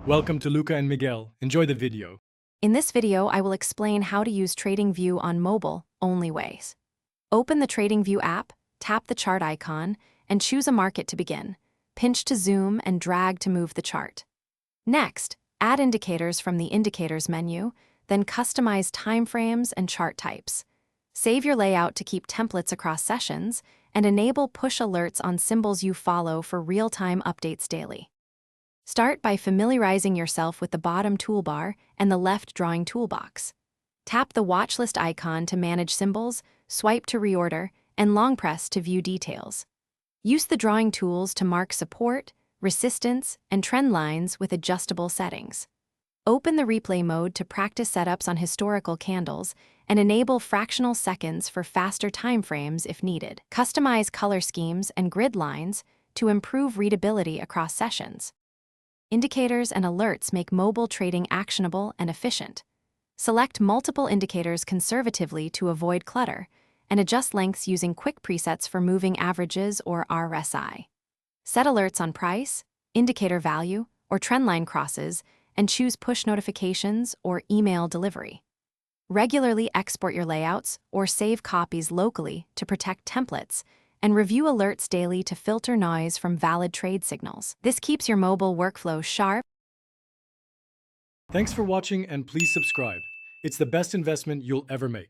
Welcome to Luca and Miguel. Enjoy the video. In this video, I will explain how to use TradingView on mobile only ways. Open the TradingView app, tap the chart icon, and choose a market to begin. Pinch to zoom and drag to move the chart. Next, add indicators from the Indicators menu, then customize timeframes and chart types. Save your layout to keep templates across sessions, and enable push alerts on symbols you follow for real-time updates daily. Start by familiarizing yourself with the bottom toolbar and the left drawing toolbox. Tap the watchlist icon to manage symbols, swipe to reorder, and long press to view details. Use the drawing tools to mark support, resistance, and trend lines with adjustable settings. Open the replay mode to practice setups on historical candles and enable fractional seconds for faster timeframes if needed. Customize color schemes and grid lines to improve readability across sessions. Indicators and alerts make mobile trading actionable and efficient. Select multiple indicators conservatively to avoid clutter, and adjust lengths using quick presets for moving averages or RSI. Set alerts on price, indicator value, or trendline crosses, and choose push notifications or email delivery. Regularly export your layouts or save copies locally to protect templates, and review alerts daily to filter noise from valid trade signals. This keeps your mobile workflow sharp. Thanks for watching and please subscribe. It's the best investment you'll ever make.